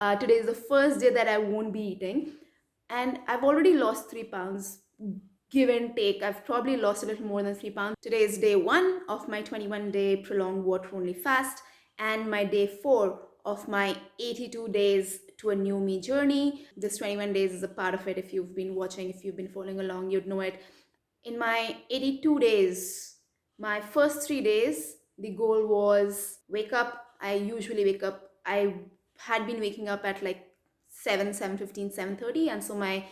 Today is the first day that I won't be eating, and I've already lost 3 pounds. Give and take, I've probably lost a little more than 3 pounds. Today is day one of my 21-day prolonged water only fast, and my day four of my 82 days to a new me journey. This 21 days is a part of it. If you've been watching, if you've been following along, you'd know it. In my 82 days, my first 3 days, the goal was wake up. I usually wake up. I had been waking up at like 7, 7:15, 7:30. And so my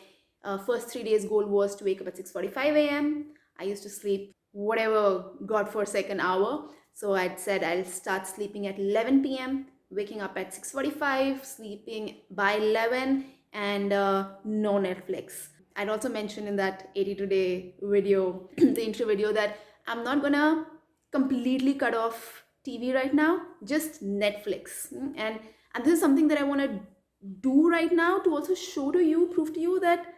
first 3 days goal was to wake up at 6:45 a.m. I used to sleep whatever God forsake hour. So I'd said I'll start sleeping at 11 p.m., waking up at 6:45, sleeping by 11, and no Netflix. I'd also mentioned in that 82-day video, the intro video, that I'm not gonna completely cut off TV right now, just Netflix. And this is something that I want to do right now to also show to you, prove to you that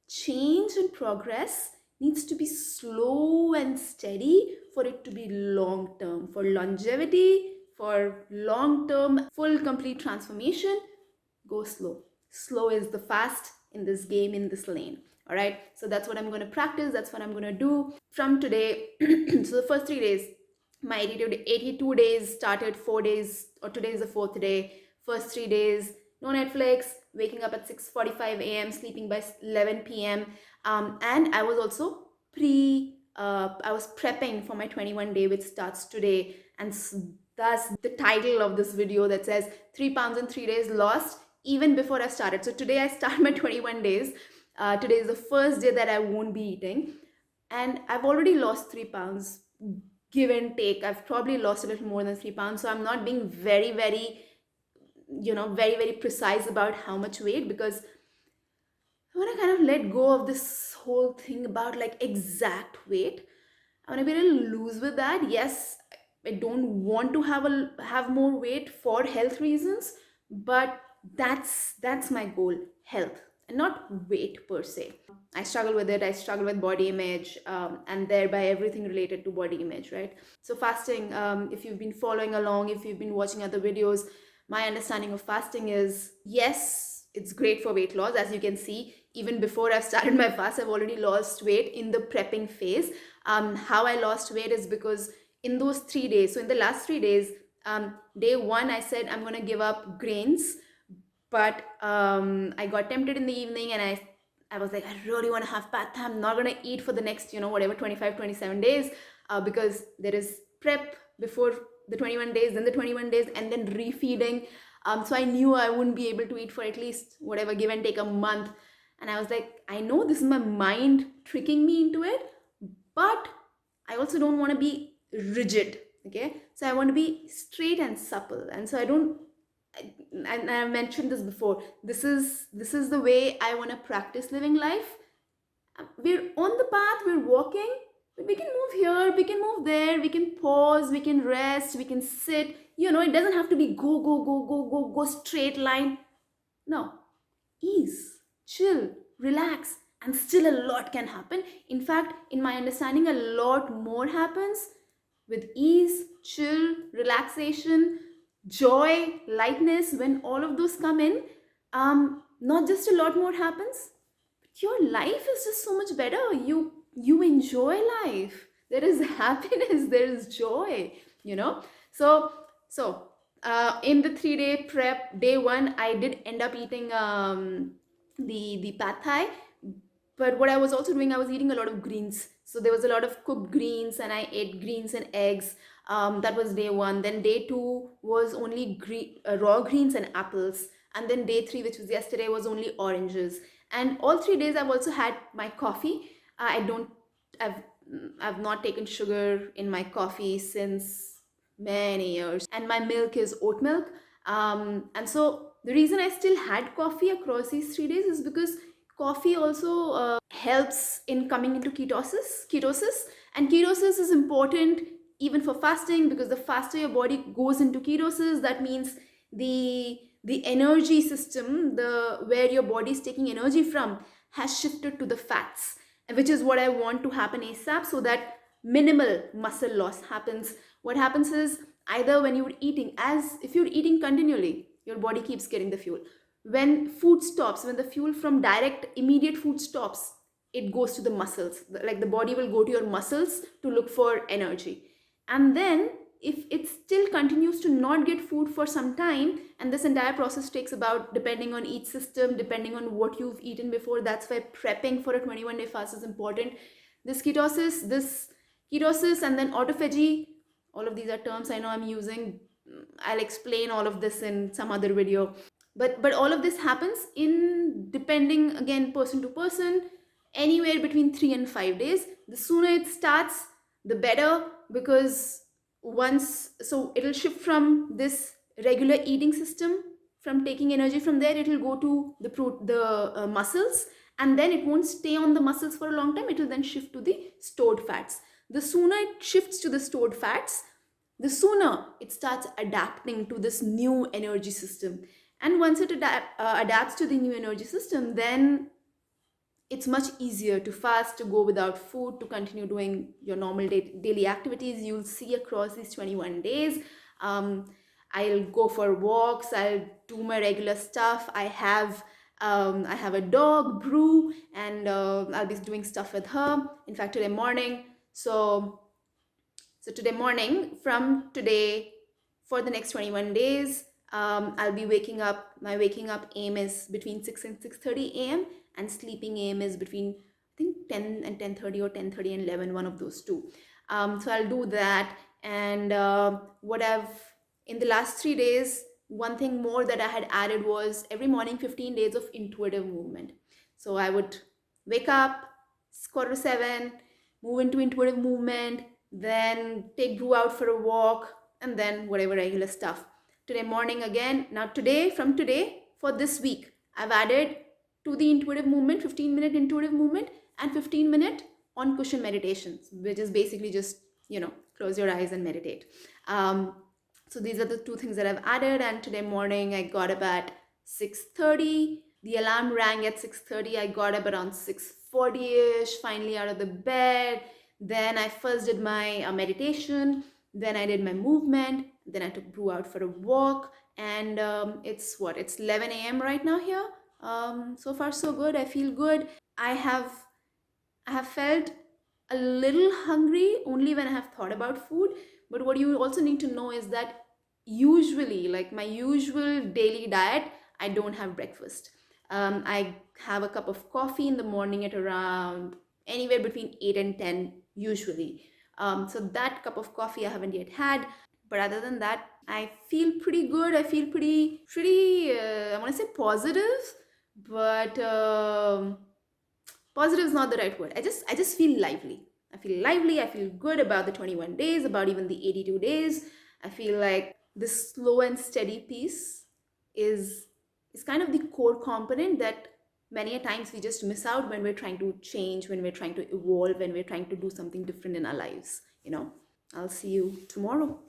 change and progress needs to be slow and steady for it to be long term. For longevity, for long term, full complete transformation, go slow. Slow is the fast in this game, in this lane. All right, so that's what I'm going to practice. That's what I'm going to do from today. So the first 3 days, my 82 days started 4 days, or today is the fourth day. First 3 days, no Netflix, waking up at 6:45 a.m., sleeping by 11 p.m. And I was also I was prepping for my 21-day, which starts today. And thus the title of this video that says 3 pounds in 3 days lost even before I started. So today I start my 21 days. Today is the first day that I won't be eating. And I've already lost 3 pounds, give and take. I've probably lost a little more than 3 pounds. So I'm not being very, very, very, very precise about how much weight, because I want to kind of let go of this whole thing about like exact weight. I want to be a little loose with that. Yes, I don't want to have more weight for health reasons, but that's my goal, health, and not weight per se. I struggle with it. I struggle with body image, and thereby everything related to body image, right? So fasting, if you've been following along, if you've been watching other videos, my understanding of fasting is, yes, it's great for weight loss. As you can see, even before I've started my fast, I've already lost weight in the prepping phase. How I lost weight is because in those 3 days, so in the last 3 days, day one, I said I'm going to give up grains, but I got tempted in the evening, and I was like, I really want to have pad thai. I'm not going to eat for the next, whatever, 25, 27 days, because there is prep before the 21 days, then the 21 days, and then refeeding. So I knew I wouldn't be able to eat for at least whatever, give and take, a month. And I was like, I know this is my mind tricking me into it, but I also don't want to be rigid. Okay, so I want to be straight and supple. And so and I mentioned this before, this is the way I want to practice living life. We're on the path, we're walking, but we can move here, we can move there, we can pause, we can rest, we can sit. It doesn't have to be go, go, go, go, go, go, straight line. No, ease, chill, relax, and still a lot can happen. In fact, in my understanding, a lot more happens with ease, chill, relaxation, joy, lightness. When all of those come in, not just a lot more happens, but your life is just so much better. You enjoy life. There is happiness, there is joy, so in the 3 day prep, day one, I did end up eating the pad thai. But what I was also doing, I was eating a lot of greens. So there was a lot of cooked greens, and I ate greens and eggs. That was day one. Then day two was only raw greens and apples. And then day three, which was yesterday, was only oranges. And all 3 days, I've also had my coffee. I've not taken sugar in my coffee since many years, and my milk is oat milk. And so the reason I still had coffee across these 3 days is because coffee also helps in coming into ketosis, and ketosis is important even for fasting, because the faster your body goes into ketosis, that means the energy system, the where your body is taking energy from, has shifted to the fats, which is what I want to happen ASAP, so that minimal muscle loss happens. What happens is, either when you're eating, as if you're eating continually, Your body keeps getting the fuel. When food stops, when the fuel from direct immediate food stops, it goes to the muscles. Like the body will go to your muscles to look for energy. And then if it still continues to not get food for some time, and this entire process takes about, depending on each system, depending on what you've eaten before, that's why prepping for a 21-day fast is important. This ketosis and then autophagy, all of these are terms I know I'm using. I'll explain all of this in some other video. But all of this happens in, depending again person to person, anywhere between 3 and 5 days. The sooner it starts, the better, because once, so it'll shift from this regular eating system, from taking energy from there, it'll go to the muscles, and then it won't stay on the muscles for a long time. It will then shift to the stored fats. The sooner it shifts to the stored fats, the sooner it starts adapting to this new energy system. And once it adapts to the new energy system, then it's much easier to fast, to go without food, to continue doing your normal daily activities. You'll see across these 21 days, I'll go for walks, I'll do my regular stuff. I have a dog, Brew, and I'll be doing stuff with her. In fact, today morning, so today morning, from today for the next 21 days, I'll be waking up. My waking up aim is between 6 and 6:30 a.m. and sleeping aim is between, I think, 10 and 10:30 or 10:30 and 11, one of those two. So I'll do that. And what I've, in the last 3 days, one thing more that I had added was every morning 15 days of intuitive movement. So I would wake up, it's 6:45, move into intuitive movement, then take Brew out for a walk, and then whatever regular stuff. Today morning again, now today, from today, for this week, I've added to the intuitive movement, 15-minute intuitive movement and 15-minute on cushion meditations, which is basically just, close your eyes and meditate. So these are the two things that I've added. And today morning I got up at 6:30. The alarm rang at 6:30. I got up around 6:40ish, finally out of the bed. Then I first did my meditation, then I did my movement, then I took Brew out for a walk, and it's 11 a.m. right now here. So far so good. I feel good. I have felt a little hungry only when I have thought about food. But what you also need to know is that usually, like my usual daily diet, I don't have breakfast. I have a cup of coffee in the morning at around anywhere between 8 and 10 usually. So that cup of coffee I haven't yet had. But other than that, I feel pretty good. I feel pretty, I want to say positive, but positive is not the right word. I just feel lively. I feel lively. I feel good about the 21 days, about even the 82 days. I feel like this slow and steady pace is kind of the core component that many a times we just miss out when we're trying to change, when we're trying to evolve, when we're trying to do something different in our lives. I'll see you tomorrow.